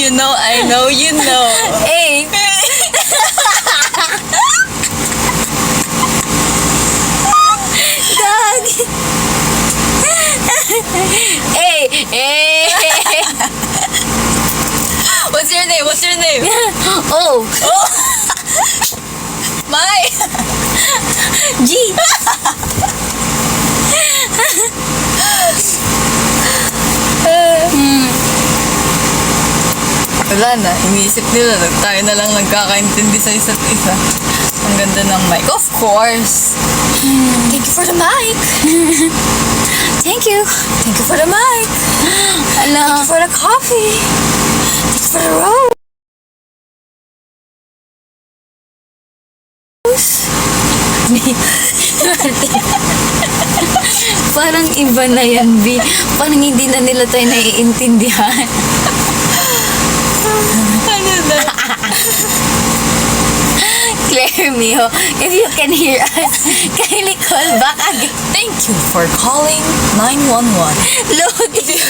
You know, I know, you know. eh, Gagi. eh. What's your name? What's your name? Oh, Mai! G. Wala na, iniisip nila na tayo na lang nagkakaintindi sa isa't isa. Ang ganda ng mic. Of course! Thank you for the mic. Thank you. Thank you for the mic! Hello. For the coffee! Thanks for the rose. Parang iba na yan, B. Parang hindi na nila tayo naiintindihan. Ano na? Claire Mio, if you can hear us, kindly call back again. Thank you for calling 911. Loading.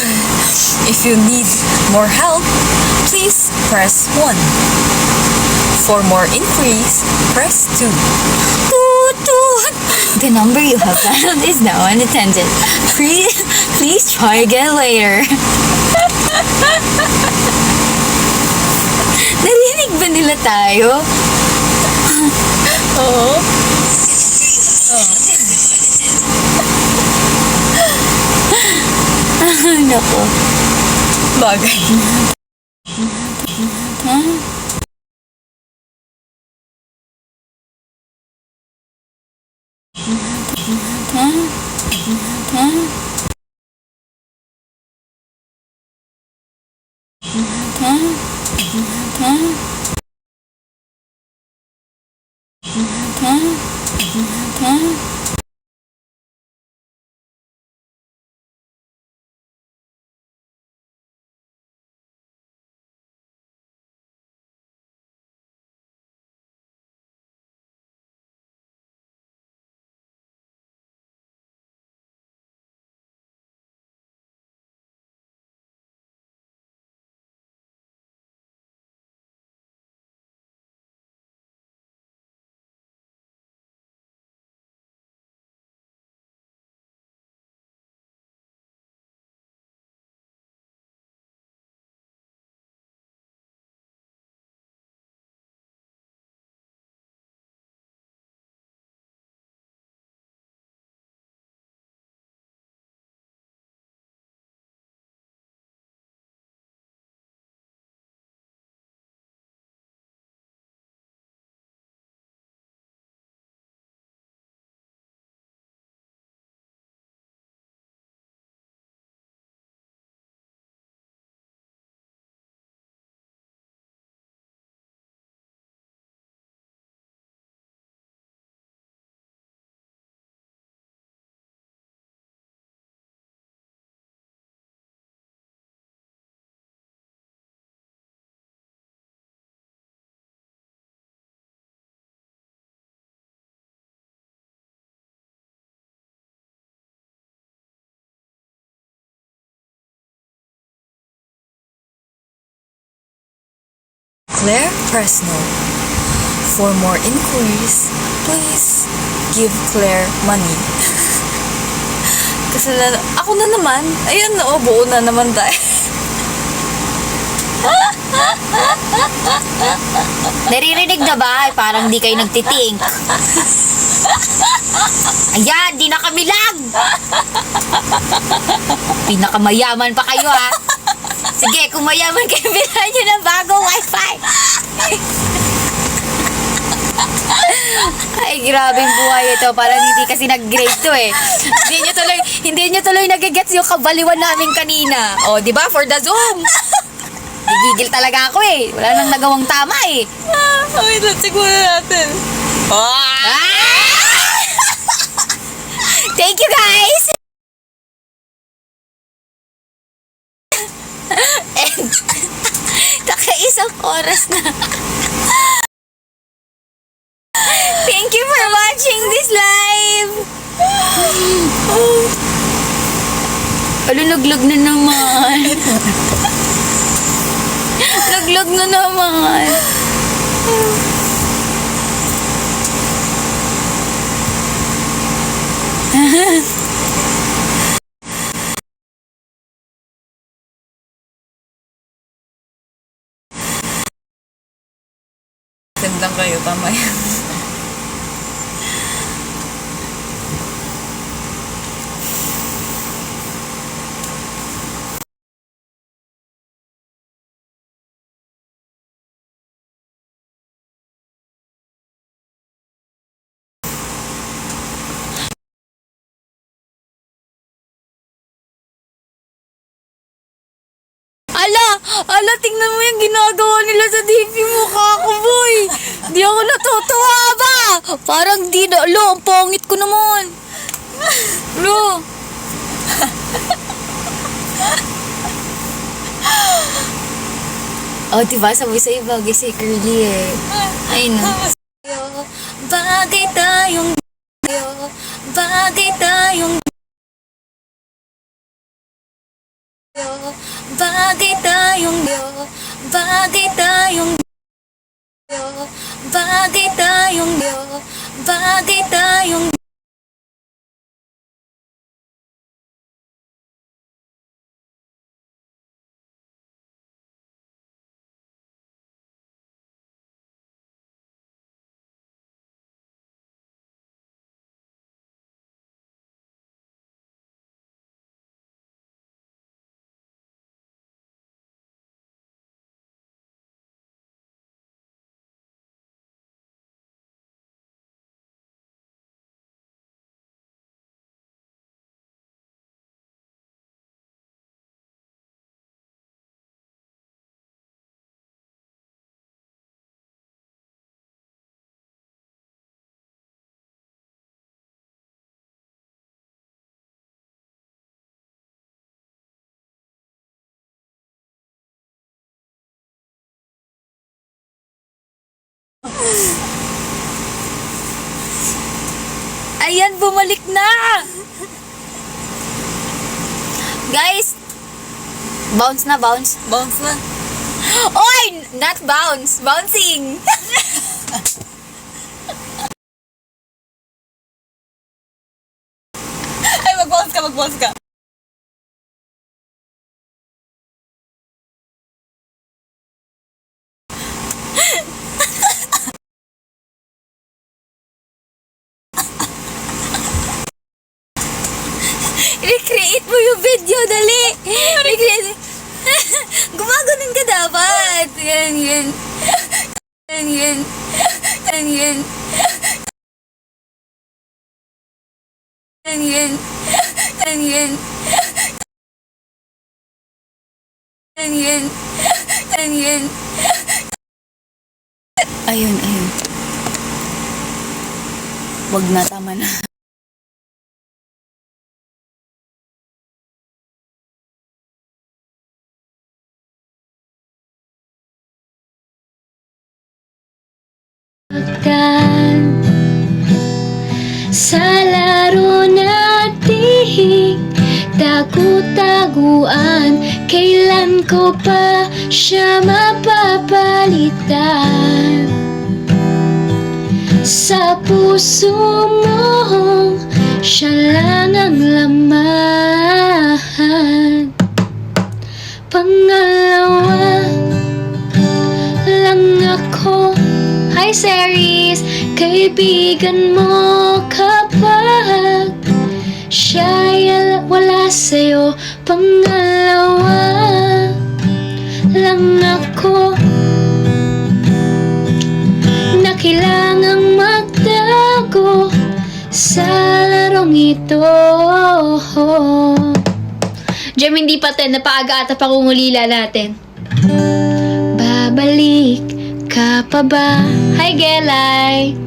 If you need more help, please press 1. For more inquiries, press 2. Toot, toot. The number you have dialed is now unattended. Please try again later. Narinig ba nila tayo? Oo. Nako. Bagay. Claire Fresno. For more inquiries, please give Claire money. Kasi ako na naman. Ayun, no, buo na naman tayo. Naririnig na ba? Parang di kayo nagtitink. Ayan, di na kami lang. Pinakamayaman pa kayo, ha? Sige, kung mayaman kayo, bilhan nyo ng bagong wifi. Ay, grabing buhay ito. Parang hindi kasi nag-grade to eh. Hindi nyo tuloy nagigets yung kabaliwan namin kanina. O, di ba? For the Zoom. Gigigil talaga ako eh. Wala nang nagawang tama eh. Wait, let's siguro natin. Thank you, guys! And, naka-isang oras na. Thank you for watching this live! Aluluglog na naman. Luglog na naman. Send lang kayo, tama yan. Ala, tingnan mo yung ginagawa nila sa DP mo, kakaboy. Di ako natutuwa ba? Parang di na, ang pangit ko naman. Lo. Oh, diba? Sabi sa'yo, bagay si Curly eh. Ay, no. Bagay tayong bagay tayong bagay tayong bagay tayong bagay tayong bagay tayong ayan, bumalik na! Guys! Bounce na, bounce. Bounce na. Oy! Not bounce! Bouncing! Ay, mag-bounce ka, mag-bounce ka. Recreate mo yung video, dali! Recreate. Gumaganon ka dapat. Yan, yan. Yan, yan. Yan, yan. Yan, yan. Yan, yan. Yan, yan. Yan, yan. Ayun, ayun. Wag na, tama na. Sa laro natin tagu-taguan. Kailan ko pa siya mapapalitan? Sa puso mo, siya lang ang laman. Pangalawa lang ako. Hi, Ceres! Kaibigan mo kapag siya'y wala sa'yo. Pangalawa lang ako na kailangang magtago sa larong ito. Jem, hindi pa tayo napaaga at pangungulila natin. Babalik ka pa ba? Hi, Gelay!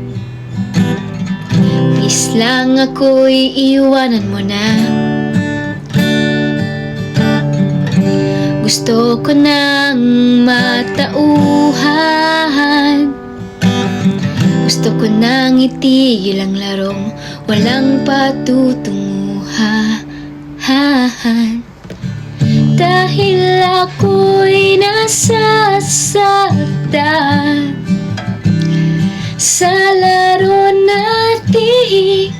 Please lang ako'y iiwanan mo na. Gusto ko nang matauhan. Gusto ko nang itigil ang larong walang patutunguhan. Dahil ako'y nasasaktan sa laro nating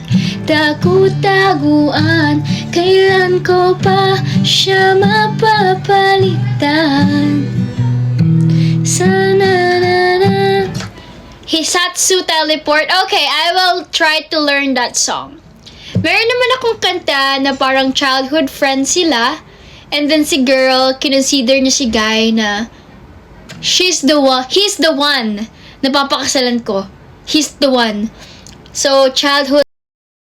tagu-taguan. Kailan ko pa siya mapapalitan? Sana na. Hisatsu Teleport. Okay, I will try to learn that song. Meron naman akong kanta na parang childhood friend sila. And then si girl, kinonsider niya si guy na he's the one na papakasalan ko. He's the one. So, childhood